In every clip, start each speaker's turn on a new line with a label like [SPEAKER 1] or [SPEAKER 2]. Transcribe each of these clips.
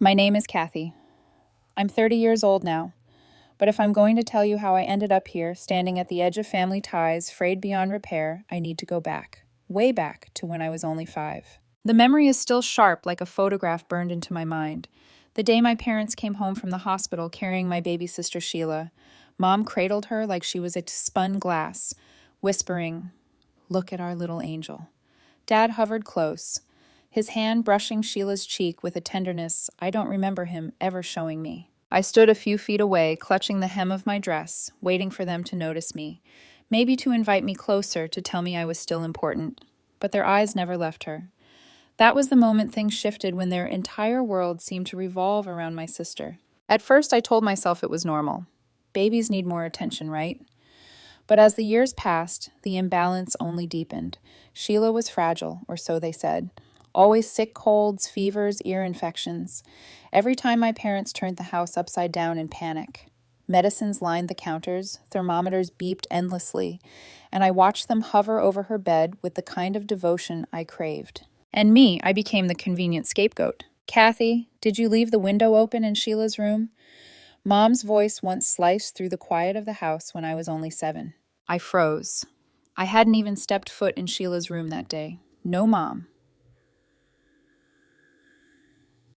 [SPEAKER 1] My name is Kathy. I'm 30 years old now, but if I'm going to tell you how I ended up here, standing at the edge of family ties, frayed beyond repair, I need to go back, way back to when I was only 5. The memory is still sharp, like a photograph burned into my mind. The day my parents came home from the hospital carrying my baby sister Sheila, Mom cradled her like she was a spun glass, whispering, "Look at our little angel." Dad hovered close, his hand brushing Sheila's cheek with a tenderness I don't remember him ever showing me. I stood a few feet away, clutching the hem of my dress, waiting for them to notice me, maybe to invite me closer to tell me I was still important. But their eyes never left her. That was the moment things shifted, when their entire world seemed to revolve around my sister. At first, I told myself it was normal. Babies need more attention, right? But as the years passed, the imbalance only deepened. Sheila was fragile, or so they said. Always sick colds, fevers, ear infections. Every time my parents turned the house upside down in panic. Medicines lined the counters, thermometers beeped endlessly, and I watched them hover over her bed with the kind of devotion I craved. And me, I became the convenient scapegoat. "Kathy, did you leave the window open in Sheila's room?" Mom's voice once sliced through the quiet of the house when I was only 7. I froze. I hadn't even stepped foot in Sheila's room that day. No, Mom.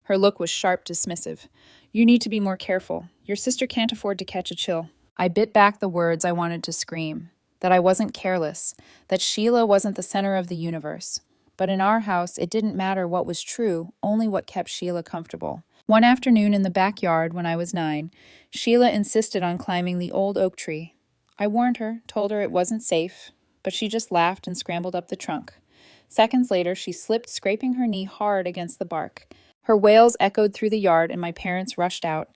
[SPEAKER 1] Her look was sharp, dismissive. "You need to be more careful. Your sister can't afford to catch a chill." I bit back the words I wanted to scream. That I wasn't careless. That Sheila wasn't the center of the universe. But in our house, it didn't matter what was true, only what kept Sheila comfortable. One afternoon in the backyard when I was 9, Sheila insisted on climbing the old oak tree. I warned her, told her it wasn't safe, but she just laughed and scrambled up the trunk. Seconds later, she slipped, scraping her knee hard against the bark. Her wails echoed through the yard, and my parents rushed out.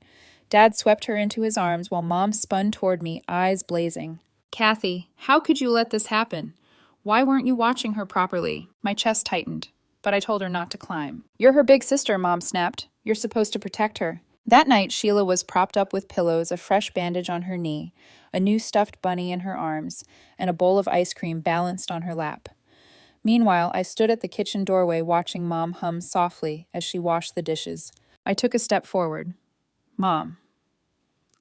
[SPEAKER 1] Dad swept her into his arms while Mom spun toward me, eyes blazing. "Kathy, how could you let this happen? Why weren't you watching her properly?" My chest tightened, but I told her not to climb. "You're her big sister," Mom snapped. "You're supposed to protect her." That night, Sheila was propped up with pillows, a fresh bandage on her knee, a new stuffed bunny in her arms, and a bowl of ice cream balanced on her lap. Meanwhile, I stood at the kitchen doorway watching Mom hum softly as she washed the dishes. I took a step forward. "Mom."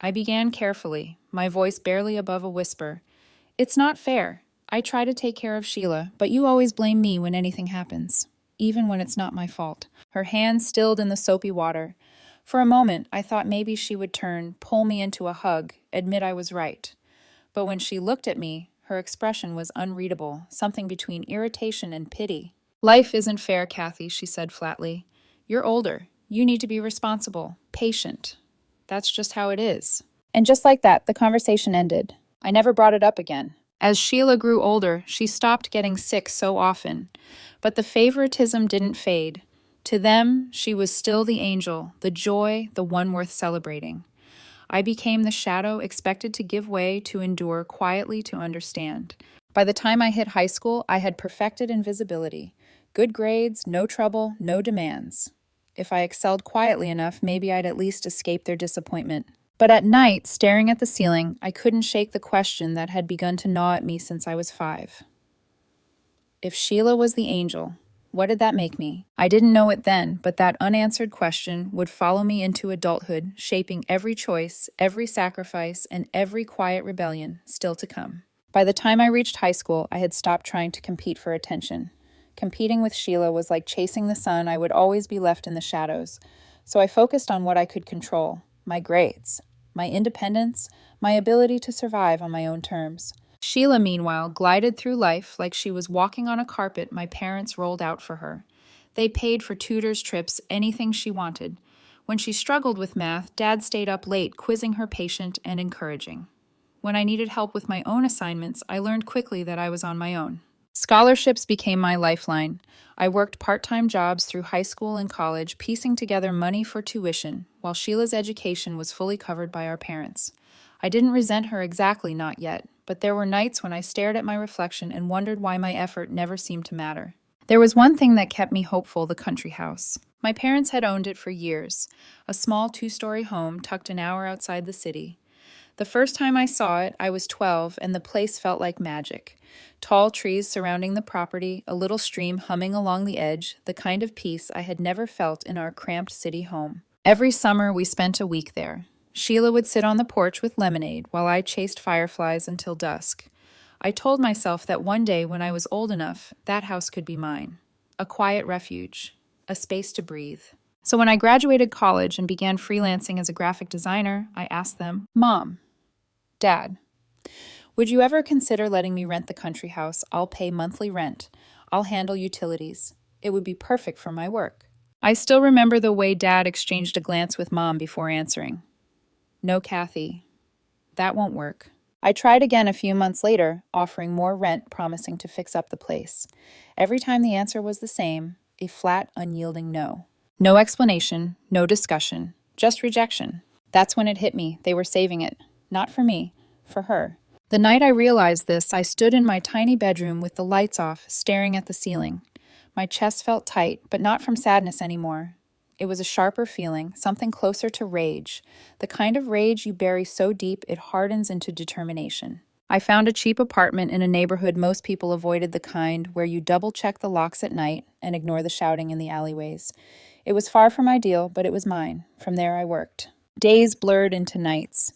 [SPEAKER 1] I began carefully, my voice barely above a whisper. "It's not fair. I try to take care of Sheila, but you always blame me when anything happens, even when it's not my fault." Her hand stilled in the soapy water. For a moment, I thought maybe she would turn, pull me into a hug, admit I was right. But when she looked at me, her expression was unreadable, something between irritation and pity. "Life isn't fair, Kathy," she said flatly. "You're older. You need to be responsible, patient. That's just how it is." And just like that, the conversation ended. I never brought it up again. As Sheila grew older, she stopped getting sick so often. But the favoritism didn't fade. To them, she was still the angel, the joy, the one worth celebrating. I became the shadow, expected to give way, to endure, quietly to understand. By the time I hit high school, I had perfected invisibility. Good grades, no trouble, no demands. If I excelled quietly enough, maybe I'd at least escape their disappointment. But at night, staring at the ceiling, I couldn't shake the question that had begun to gnaw at me since I was 5. If Sheila was the angel, what did that make me? I didn't know it then, but that unanswered question would follow me into adulthood, shaping every choice, every sacrifice, and every quiet rebellion still to come. By the time I reached high school, I had stopped trying to compete for attention. Competing with Sheila was like chasing the sun. I would always be left in the shadows. So I focused on what I could control: my grades, my independence, my ability to survive on my own terms. Sheila, meanwhile, glided through life like she was walking on a carpet my parents rolled out for her. They paid for tutors, trips, anything she wanted. When she struggled with math, Dad stayed up late, quizzing her, patient and encouraging. When I needed help with my own assignments, I learned quickly that I was on my own. Scholarships became my lifeline. I worked part-time jobs through high school and college, piecing together money for tuition, while Sheila's education was fully covered by our parents. I didn't resent her exactly, not yet, but there were nights when I stared at my reflection and wondered why my effort never seemed to matter. There was one thing that kept me hopeful: the country house. My parents had owned it for years, a small 2-story home tucked an hour outside the city. The first time I saw it, I was 12, and the place felt like magic. Tall trees surrounding the property, a little stream humming along the edge, the kind of peace I had never felt in our cramped city home. Every summer, we spent a week there. Sheila would sit on the porch with lemonade while I chased fireflies until dusk. I told myself that one day when I was old enough, that house could be mine. A quiet refuge, a space to breathe. So when I graduated college and began freelancing as a graphic designer, I asked them, Mom, Dad, would you ever consider letting me rent the country house? I'll pay monthly rent. I'll handle utilities. It would be perfect for my work. I still remember the way Dad exchanged a glance with Mom before answering. No, Kathy, that won't work. I tried again a few months later, offering more rent, promising to fix up the place. Every time the answer was the same, a flat, unyielding no. No explanation, no discussion, just rejection. That's when it hit me. They were saving it. Not for me, for her. The night I realized this, I stood in my tiny bedroom with the lights off, staring at the ceiling. My chest felt tight, but not from sadness anymore. It was a sharper feeling, something closer to rage, the kind of rage you bury so deep it hardens into determination. I found a cheap apartment in a neighborhood most people avoided, the kind where you double-check the locks at night and ignore the shouting in the alleyways. It was far from ideal, but it was mine. From there I worked. Days blurred into nights.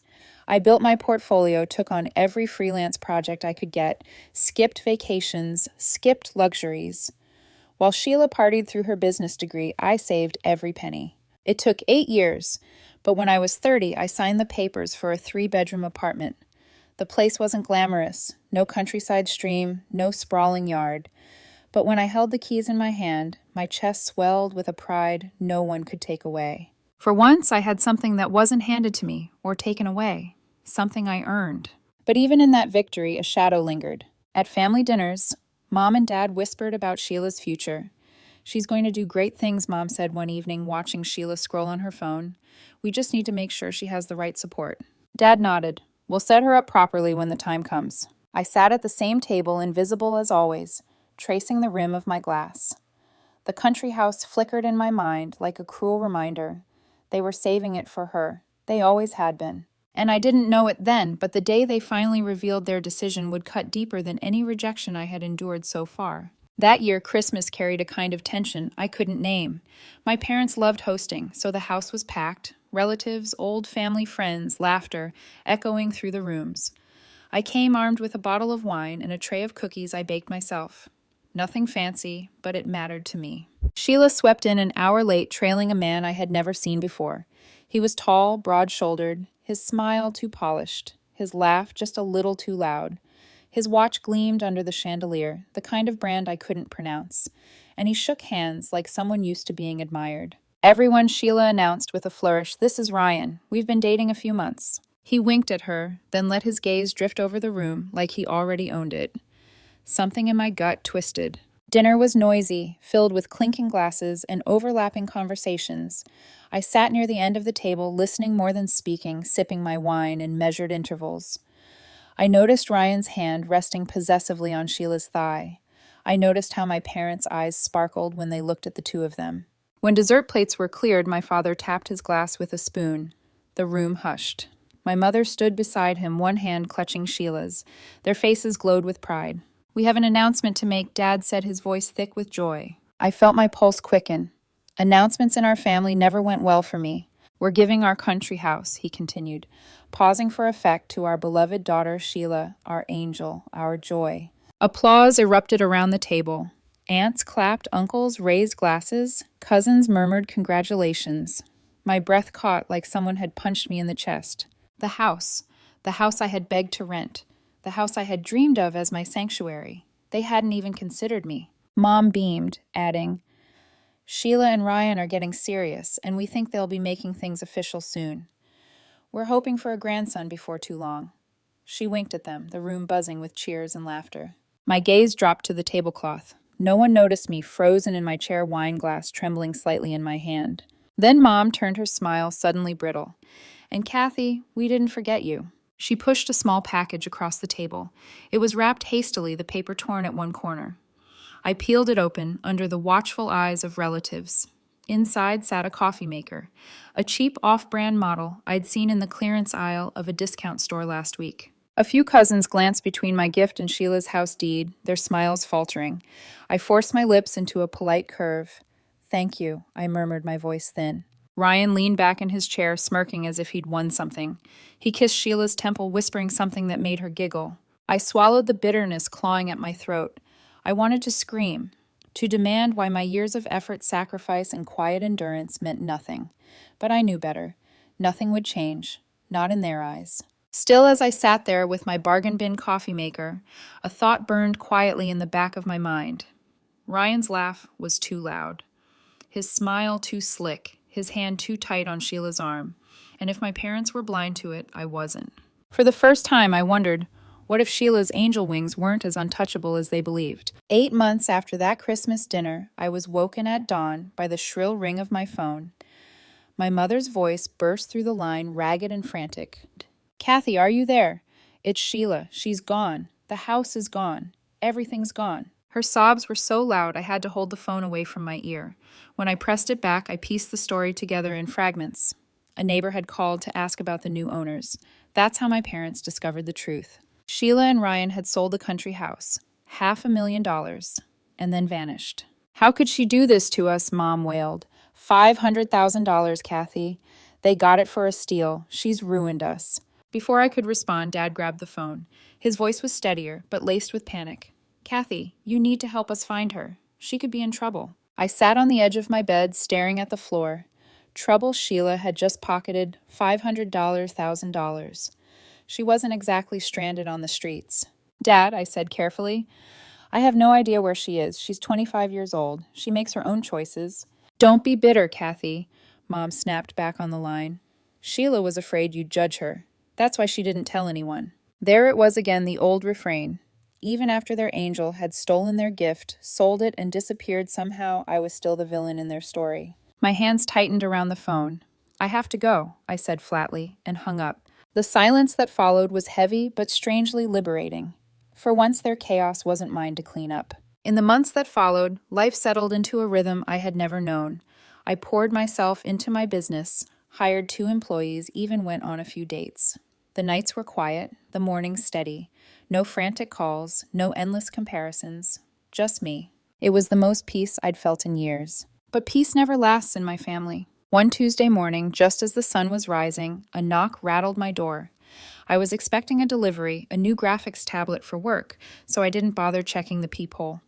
[SPEAKER 1] I built my portfolio, took on every freelance project I could get, skipped vacations, skipped luxuries. While Sheila partied through her business degree, I saved every penny. It took 8 years, but when I was 30, I signed the papers for a 3-bedroom apartment. The place wasn't glamorous, no countryside stream, no sprawling yard. But when I held the keys in my hand, my chest swelled with a pride no one could take away. For once, I had something that wasn't handed to me or taken away, something I earned. But even in that victory, a shadow lingered. At family dinners, Mom and Dad whispered about Sheila's future. She's going to do great things, Mom said one evening, watching Sheila scroll on her phone. We just need to make sure she has the right support. Dad nodded. We'll set her up properly when the time comes. I sat at the same table, invisible as always, tracing the rim of my glass. The country house flickered in my mind like a cruel reminder. They were saving it for her. They always had been. And I didn't know it then, but the day they finally revealed their decision would cut deeper than any rejection I had endured so far. That year, Christmas carried a kind of tension I couldn't name. My parents loved hosting, so the house was packed. Relatives, old family friends, laughter echoing through the rooms. I came armed with a bottle of wine and a tray of cookies I baked myself. Nothing fancy, but it mattered to me. Sheila swept in an hour late, trailing a man I had never seen before. He was tall, broad-shouldered, his smile too polished, his laugh just a little too loud. His watch gleamed under the chandelier, the kind of brand I couldn't pronounce, and he shook hands like someone used to being admired. Everyone, Sheila announced with a flourish, "This is Ryan. We've been dating a few months." He winked at her, then let his gaze drift over the room like he already owned it. Something in my gut twisted. Dinner was noisy, filled with clinking glasses and overlapping conversations. I sat near the end of the table, listening more than speaking, sipping my wine in measured intervals. I noticed Ryan's hand resting possessively on Sheila's thigh. I noticed how my parents' eyes sparkled when they looked at the two of them. When dessert plates were cleared, my father tapped his glass with a spoon. The room hushed. My mother stood beside him, one hand clutching Sheila's. Their faces glowed with pride. "We have an announcement to make," Dad said, his voice thick with joy. I felt my pulse quicken. Announcements in our family never went well for me. "We're giving our country house," he continued, pausing for effect, "to our beloved daughter Sheila, our angel, our joy." Applause erupted around the table. Aunts clapped, uncles raised glasses, cousins murmured congratulations. My breath caught like someone had punched me in the chest. The house I had begged to rent, the house I had dreamed of as my sanctuary. They hadn't even considered me. Mom beamed, adding, "Sheila and Ryan are getting serious, and we think they'll be making things official soon. We're hoping for a grandson before too long." She winked at them, the room buzzing with cheers and laughter. My gaze dropped to the tablecloth. No one noticed me, frozen in my chair, wine glass trembling slightly in my hand. Then Mom turned her smile suddenly brittle. "And Kathy, we didn't forget you." She pushed a small package across the table. It was wrapped hastily, the paper torn at one corner. I peeled it open, under the watchful eyes of relatives. Inside sat a coffee maker, a cheap off-brand model I'd seen in the clearance aisle of a discount store last week. A few cousins glanced between my gift and Sheila's house deed, their smiles faltering. I forced my lips into a polite curve. "Thank you," I murmured, my voice thin. Ryan leaned back in his chair, smirking as if he'd won something. He kissed Sheila's temple, whispering something that made her giggle. I swallowed the bitterness clawing at my throat. I wanted to scream, to demand why my years of effort, sacrifice, and quiet endurance meant nothing. But I knew better. Nothing would change, not in their eyes. Still, as I sat there with my bargain bin coffee maker, a thought burned quietly in the back of my mind. Ryan's laugh was too loud, his smile too slick, his hand too tight on Sheila's arm. And if my parents were blind to it, I wasn't. For the first time, I wondered, what if Sheila's angel wings weren't as untouchable as they believed? 8 months after that Christmas dinner, I was woken at dawn by the shrill ring of my phone. My mother's voice burst through the line, ragged and frantic. Kathy, are you there? It's Sheila. She's gone. The house is gone. Everything's gone. Her sobs were so loud I had to hold the phone away from my ear. When I pressed it back, I pieced the story together in fragments. A neighbor had called to ask about the new owners. That's how my parents discovered the truth. Sheila and Ryan had sold the country house, $500,000, and then vanished. How could she do this to us? Mom wailed. $500,000, Kathy. They got it for a steal. She's ruined us. Before I could respond, Dad grabbed the phone. His voice was steadier, but laced with panic. Kathy, you need to help us find her. She could be in trouble. I sat on the edge of my bed, staring at the floor. Trouble Sheila had just pocketed $500,000. She wasn't exactly stranded on the streets. Dad, I said carefully, I have no idea where she is. She's 25 years old. She makes her own choices. Don't be bitter, Kathy, Mom snapped back on the line. Sheila was afraid you'd judge her. That's why she didn't tell anyone. There it was again, the old refrain. Even after their angel had stolen their gift, sold it, and disappeared, somehow I was still the villain in their story. My hands tightened around the phone. I have to go, I said flatly, and hung up. The silence that followed was heavy but strangely liberating. For once their chaos wasn't mine to clean up. In the months that followed, life settled into a rhythm I had never known. I poured myself into my business, hired 2 employees, even went on a few dates. The nights were quiet, the mornings steady. No frantic calls, no endless comparisons. Just me. It was the most peace I'd felt in years. But peace never lasts in my family. One Tuesday morning, just as the sun was rising, a knock rattled my door. I was expecting a delivery, a new graphics tablet for work, so I didn't bother checking the peephole.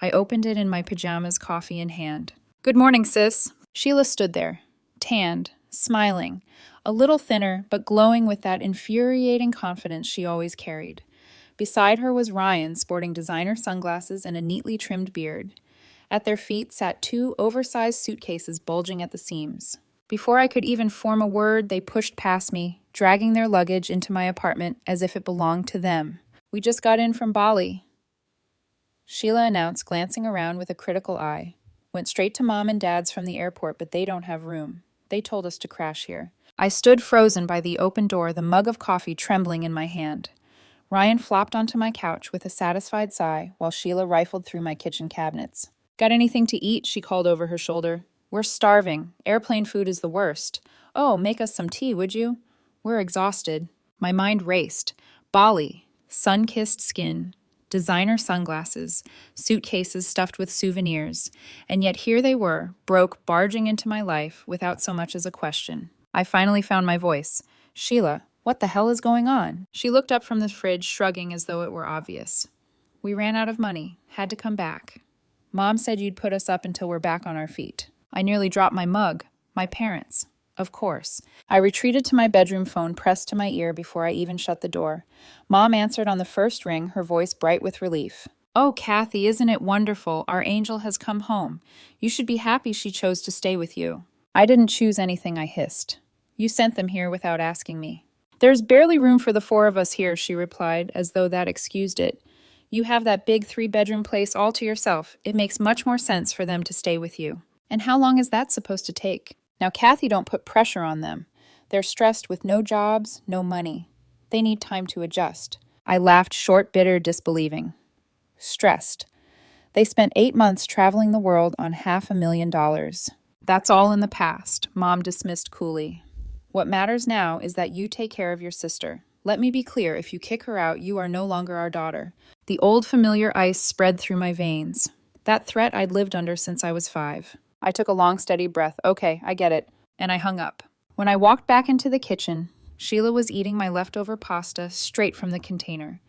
[SPEAKER 1] I opened it in my pajamas, coffee in hand. Good morning, sis. Sheila stood there, tanned, smiling, a little thinner, but glowing with that infuriating confidence she always carried. Beside her was Ryan, sporting designer sunglasses and a neatly trimmed beard. At their feet sat 2 oversized suitcases bulging at the seams. Before I could even form a word, they pushed past me, dragging their luggage into my apartment as if it belonged to them. We just got in from Bali, Sheila announced, glancing around with a critical eye. Went straight to Mom and Dad's from the airport, but they don't have room. They told us to crash here. I stood frozen by the open door, the mug of coffee trembling in my hand. Ryan flopped onto my couch with a satisfied sigh while Sheila rifled through my kitchen cabinets. Got anything to eat? She called over her shoulder. We're starving. Airplane food is the worst. Oh, make us some tea, would you? We're exhausted. My mind raced. Bali, sun-kissed skin, designer sunglasses, suitcases stuffed with souvenirs, and yet here they were, broke, barging into my life without so much as a question. I finally found my voice. Sheila, what the hell is going on? She looked up from the fridge, shrugging as though it were obvious. We ran out of money, had to come back. Mom said you'd put us up until we're back on our feet. I nearly dropped my mug. My parents. Of course. I retreated to my bedroom phone, pressed to my ear before I even shut the door. Mom answered on the first ring, her voice bright with relief. Oh, Kathy, isn't it wonderful? Our angel has come home. You should be happy she chose to stay with you. I didn't choose anything, I hissed. You sent them here without asking me. There's barely room for the 4 of us here, she replied, as though that excused it. You have that big 3-bedroom place all to yourself. It makes much more sense for them to stay with you. And how long is that supposed to take? Now, Kathy, don't put pressure on them. They're stressed with no jobs, no money. They need time to adjust. I laughed, short, bitter, disbelieving. Stressed. They spent 8 months traveling the world on $500,000. That's all in the past, Mom dismissed coolly. What matters now is that you take care of your sister. Let me be clear, if you kick her out, you are no longer our daughter. The old familiar ice spread through my veins. That threat I'd lived under since I was 5. I took a long, steady breath. Okay, I get it. and I hung up. When I walked back into the kitchen, Sheila was eating my leftover pasta straight from the container.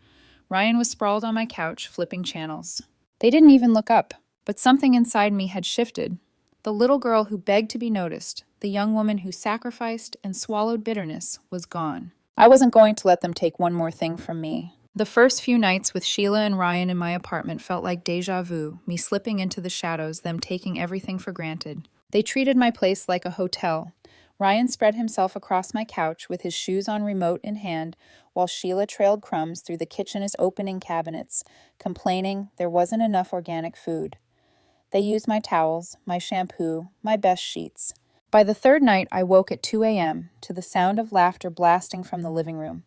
[SPEAKER 1] Ryan was sprawled on my couch, flipping channels. They didn't even look up, but something inside me had shifted. The little girl who begged to be noticed, the young woman who sacrificed and swallowed bitterness, was gone. I wasn't going to let them take one more thing from me. The first few nights with Sheila and Ryan in my apartment felt like déjà vu, me slipping into the shadows, them taking everything for granted. They treated my place like a hotel. Ryan spread himself across my couch with his shoes on remote in hand, while Sheila trailed crumbs through the kitchen's opening cabinets, complaining there wasn't enough organic food. They used my towels, my shampoo, my best sheets. By the third night, I woke at 2 a.m. to the sound of laughter blasting from the living room.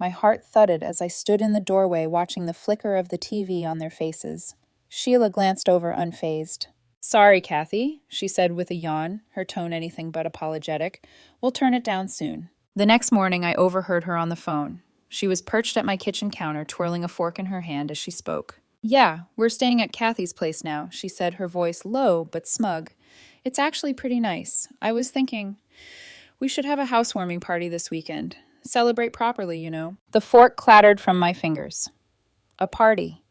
[SPEAKER 1] My heart thudded as I stood in the doorway watching the flicker of the TV on their faces. Sheila glanced over unfazed. "Sorry, Kathy," she said with a yawn, her tone anything but apologetic. "We'll turn it down soon." The next morning, I overheard her on the phone. She was perched at my kitchen counter, twirling a fork in her hand as she spoke. "Yeah, we're staying at Kathy's place now," she said, her voice low but smug. "It's actually pretty nice. I was thinking we should have a housewarming party this weekend. Celebrate properly, you know." The fork clattered from my fingers. A party.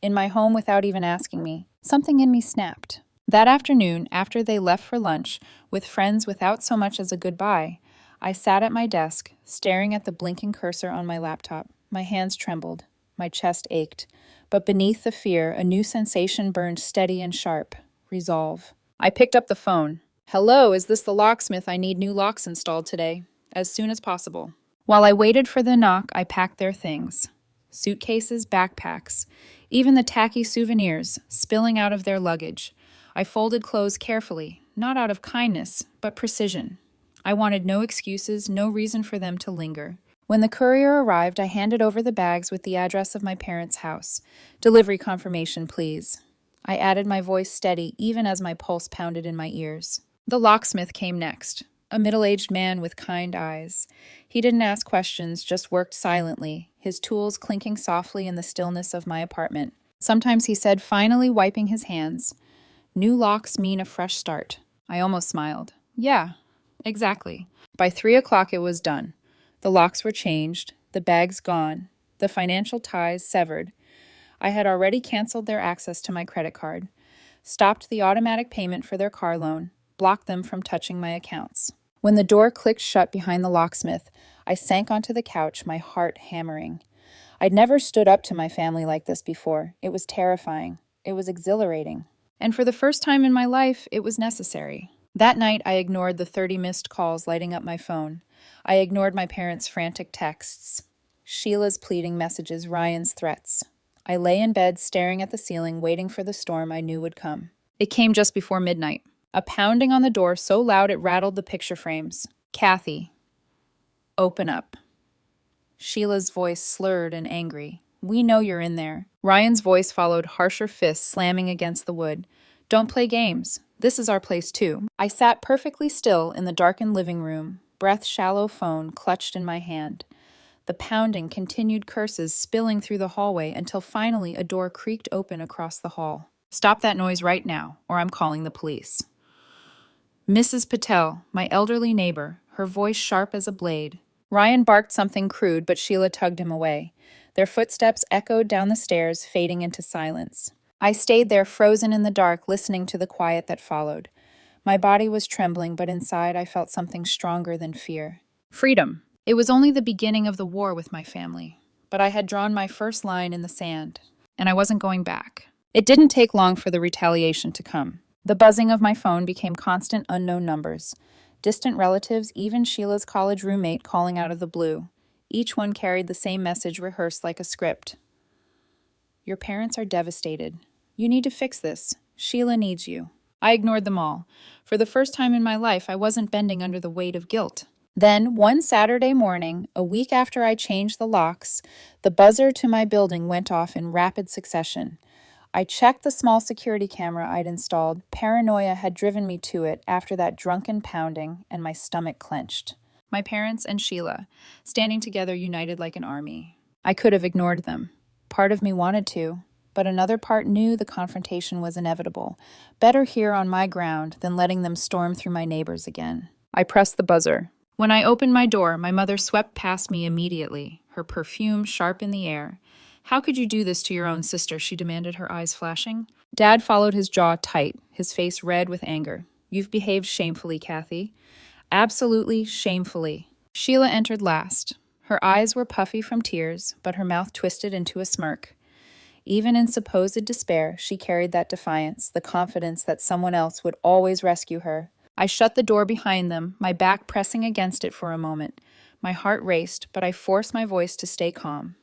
[SPEAKER 1] In my home without even asking me. Something in me snapped. That afternoon, after they left for lunch, with friends without so much as a goodbye, I sat at my desk, staring at the blinking cursor on my laptop. My hands trembled. My chest ached. But beneath the fear, a new sensation burned steady and sharp. Resolve. I picked up the phone. "Hello, is this the locksmith? I need new locks installed today. As soon as possible." While I waited for the knock, I packed their things. Suitcases, backpacks, even the tacky souvenirs spilling out of their luggage. I folded clothes carefully, not out of kindness, but precision. I wanted no excuses, no reason for them to linger. When the courier arrived, I handed over the bags with the address of my parents' house. "Delivery confirmation, please." I added my voice steady, even as my pulse pounded in my ears. The locksmith came next, a middle-aged man with kind eyes. He didn't ask questions, just worked silently, his tools clinking softly in the stillness of my apartment. Sometimes he said, finally wiping his hands, "New locks mean a fresh start." I almost smiled. Yeah, exactly. By 3 o'clock it was done. The locks were changed, the bags gone, the financial ties severed. I had already canceled their access to my credit card, stopped the automatic payment for their car loan, blocked them from touching my accounts. When the door clicked shut behind the locksmith, I sank onto the couch, my heart hammering. I'd never stood up to my family like this before. It was terrifying. It was exhilarating. And for the first time in my life, it was necessary. That night, I ignored the 30 missed calls lighting up my phone. I ignored my parents' frantic texts, Sheila's pleading messages, Ryan's threats. I lay in bed, staring at the ceiling, waiting for the storm I knew would come. It came just before midnight. A pounding on the door so loud it rattled the picture frames. "Kathy, open up." Sheila's voice slurred and angry. "We know you're in there." Ryan's voice followed, harsher fists slamming against the wood. "Don't play games. This is our place too." I sat perfectly still in the darkened living room, breath-shallow phone clutched in my hand. The pounding, continued curses spilling through the hallway until finally a door creaked open across the hall. "Stop that noise right now, or I'm calling the police." Mrs. Patel, my elderly neighbor, her voice sharp as a blade. Ryan barked something crude, but Sheila tugged him away. Their footsteps echoed down the stairs, fading into silence. I stayed there, frozen in the dark, listening to the quiet that followed. My body was trembling, but inside I felt something stronger than fear. Freedom. It was only the beginning of the war with my family, but I had drawn my first line in the sand, and I wasn't going back. It didn't take long for the retaliation to come. The buzzing of my phone became constant unknown numbers. Distant relatives, even Sheila's college roommate calling out of the blue. Each one carried the same message rehearsed like a script. "Your parents are devastated. You need to fix this. Sheila needs you." I ignored them all. For the first time in my life, I wasn't bending under the weight of guilt. Then, one Saturday morning, a week after I changed the locks, the buzzer to my building went off in rapid succession. I checked the small security camera I'd installed. Paranoia had driven me to it after that drunken pounding, and my stomach clenched. My parents and Sheila, standing together united like an army. I could have ignored them. Part of me wanted to, but another part knew the confrontation was inevitable. Better here on my ground than letting them storm through my neighbors again. I pressed the buzzer. When I opened my door, my mother swept past me immediately, her perfume sharp in the air. How could you do this to your own sister? She demanded, her eyes flashing. Dad followed his jaw tight, his face red with anger. You've behaved shamefully, Kathy. Absolutely shamefully. Sheila entered last. Her eyes were puffy from tears, but her mouth twisted into a smirk. Even in supposed despair, she carried that defiance, the confidence that someone else would always rescue her. I shut the door behind them, my back pressing against it for a moment. My heart raced, but I forced my voice to stay calm.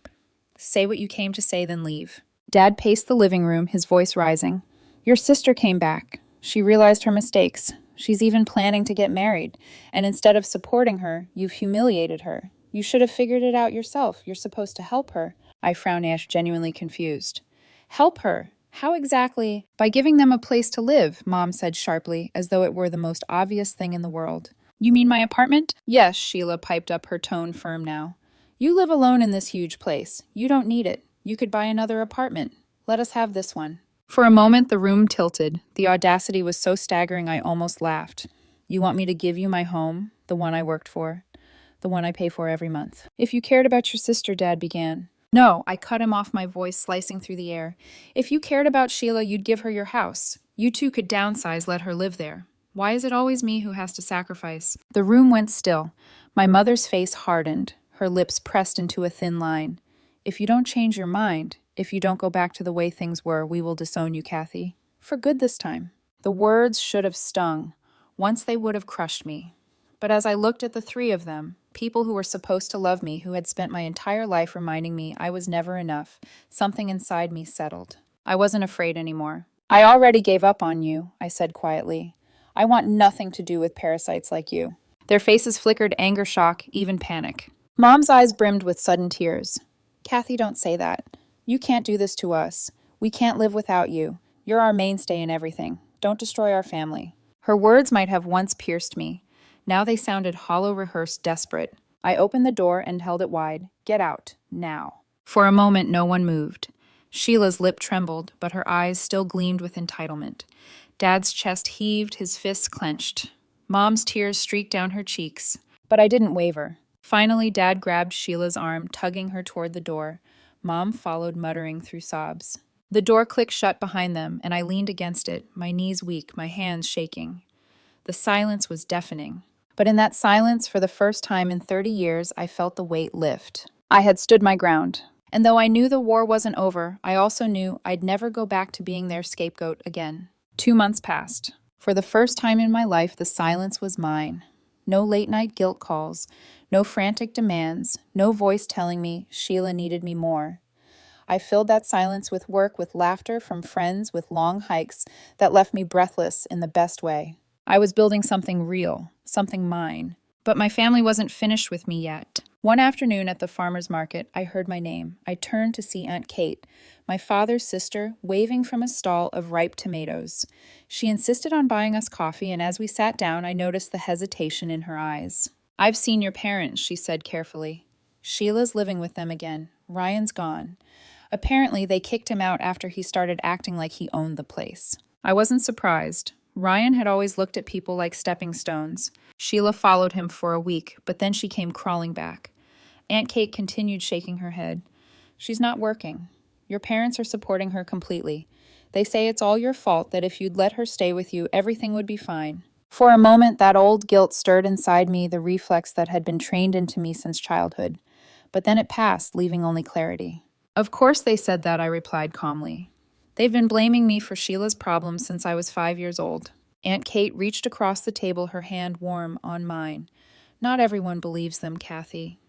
[SPEAKER 1] Say what you came to say, then leave. Dad paced the living room, his voice rising. Your sister came back. She realized her mistakes. She's even planning to get married. And instead of supporting her, you've humiliated her. You should have figured it out yourself. You're supposed to help her. I frowned, genuinely confused. Help her? How exactly? By giving them a place to live, Mom said sharply, as though it were the most obvious thing in the world. You mean my apartment? Yes, Sheila piped up, her tone firm now. You live alone in this huge place. You don't need it. You could buy another apartment. Let us have this one. For a moment, the room tilted. The audacity was so staggering I almost laughed. You want me to give you my home, the one I worked for, the one I pay for every month? If you cared about your sister, Dad began. No, I cut him off, my voice slicing through the air. If you cared about Sheila, you'd give her your house. You two could downsize, let her live there. Why is it always me who has to sacrifice? The room went still. My mother's face hardened, her lips pressed into a thin line. If you don't change your mind, if you don't go back to the way things were, we will disown you, Kathy. For good this time. The words should have stung. Once they would have crushed me. But as I looked at the three of them, people who were supposed to love me, who had spent my entire life reminding me I was never enough, something inside me settled. I wasn't afraid anymore. I already gave up on you, I said quietly. I want nothing to do with parasites like you. Their faces flickered anger, shock, even panic. Mom's eyes brimmed with sudden tears. Kathy, don't say that. You can't do this to us. We can't live without you. You're our mainstay in everything. Don't destroy our family. Her words might have once pierced me. Now they sounded hollow, rehearsed, desperate. I opened the door and held it wide. Get out, now. For a moment, no one moved. Sheila's lip trembled, but her eyes still gleamed with entitlement. Dad's chest heaved, his fists clenched. Mom's tears streaked down her cheeks. But I didn't waver. Finally, Dad grabbed Sheila's arm, tugging her toward the door. Mom followed, muttering through sobs. The door clicked shut behind them, and I leaned against it, my knees weak, my hands shaking. The silence was deafening. But in that silence, for the first time in 30 years, I felt the weight lift. I had stood my ground. And though I knew the war wasn't over, I also knew I'd never go back to being their scapegoat again. 2 months passed. For the first time in my life, the silence was mine. No late-night guilt calls, no frantic demands, no voice telling me Sheila needed me more. I filled that silence with work, with laughter from friends, with long hikes that left me breathless in the best way. I was building something real, something mine. But my family wasn't finished with me yet. One afternoon at the farmer's market, I heard my name. I turned to see Aunt Kate, my father's sister, waving from a stall of ripe tomatoes. She insisted on buying us coffee, and as we sat down, I noticed the hesitation in her eyes. I've seen your parents, she said carefully. Sheila's living with them again. Ryan's gone. Apparently, they kicked him out after he started acting like he owned the place. I wasn't surprised. Ryan had always looked at people like stepping stones. Sheila followed him for a week, but then she came crawling back. Aunt Kate continued shaking her head. She's not working. Your parents are supporting her completely. They say it's all your fault, that if you'd let her stay with you, everything would be fine. For a moment, that old guilt stirred inside me, the reflex that had been trained into me since childhood. But then it passed, leaving only clarity. Of course they said that, I replied calmly. They've been blaming me for Sheila's problems since I was 5 years old. Aunt Kate reached across the table, her hand warm on mine. Not everyone believes them, Kathy.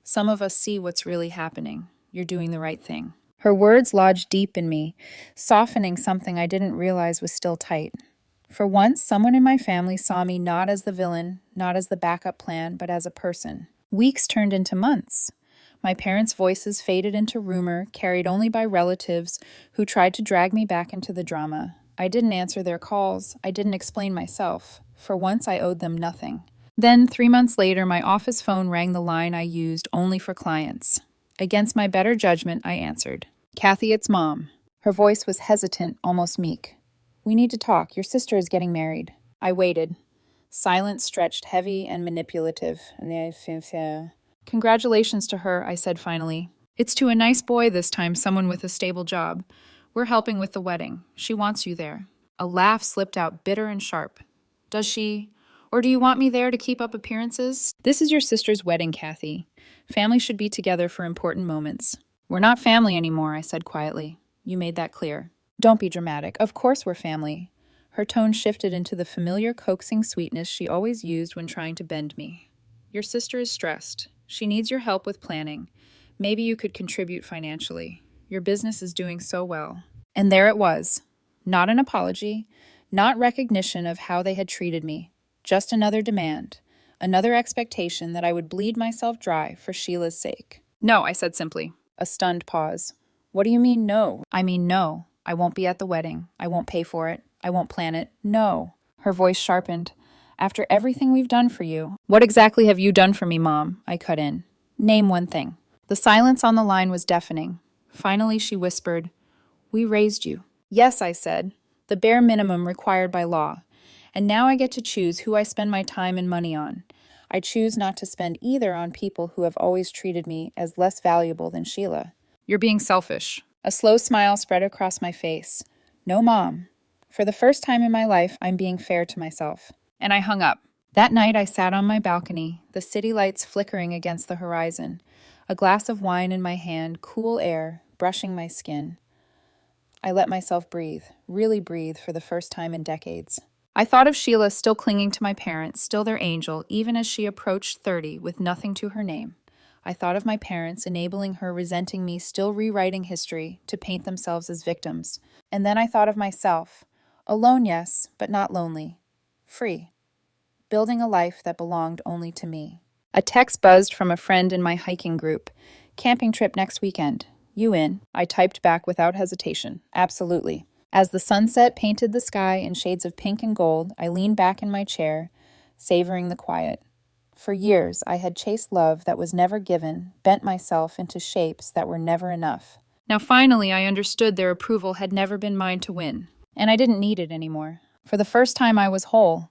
[SPEAKER 1] Some of us see what's really happening. You're doing the right thing. Her words lodged deep in me, softening something I didn't realize was still tight. For once, someone in my family saw me not as the villain, not as the backup plan, but as a person. Weeks turned into months. My parents' voices faded into rumor, carried only by relatives who tried to drag me back into the drama. I didn't answer their calls. I didn't explain myself. For once, I owed them nothing. Then, 3 months later, my office phone rang the line I used only for clients. Against my better judgment, I answered. Kathy, it's Mom. Her voice was hesitant, almost meek. We need to talk. Your sister is getting married. I waited. Silence stretched heavy and manipulative. Congratulations to her, I said finally. It's to a nice boy this time, someone with a stable job. We're helping with the wedding. She wants you there. A laugh slipped out bitter and sharp. Does she? Or do you want me there to keep up appearances? This is your sister's wedding, Kathy. Family should be together for important moments. We're not family anymore, I said quietly. You made that clear. Don't be dramatic. Of course we're family. Her tone shifted into the familiar coaxing sweetness she always used when trying to bend me. Your sister is stressed. She needs your help with planning. Maybe you could contribute financially. Your business is doing so well. And there it was. Not an apology, not recognition of how they had treated me. Just another demand, another expectation that I would bleed myself dry for Sheila's sake. No, I said simply. A stunned pause. What do you mean, no? I mean, no. I won't be at the wedding. I won't pay for it. I won't plan it. No. Her voice sharpened. After everything we've done for you. What exactly have you done for me, Mom? I cut in. Name one thing. The silence on the line was deafening. Finally, she whispered, We raised you. Yes, I said. The bare minimum required by law. And now I get to choose who I spend my time and money on. I choose not to spend either on people who have always treated me as less valuable than Sheila. You're being selfish. A slow smile spread across my face. No, Mom. For the first time in my life, I'm being fair to myself. And I hung up. That night, I sat on my balcony, the city lights flickering against the horizon, a glass of wine in my hand, cool air, brushing my skin. I let myself breathe, really breathe for the first time in decades. I thought of Sheila still clinging to my parents, still their angel, even as she approached 30 with nothing to her name. I thought of my parents enabling her, resenting me, still rewriting history to paint themselves as victims. And then I thought of myself. Alone, yes, but not lonely. Free. Building a life that belonged only to me. A text buzzed from a friend in my hiking group. Camping trip next weekend. You in? I typed back without hesitation. Absolutely. As the sunset painted the sky in shades of pink and gold, I leaned back in my chair, savoring the quiet. For years, I had chased love that was never given, bent myself into shapes that were never enough. Now finally, I understood their approval had never been mine to win. And I didn't need it anymore. For the first time, I was whole.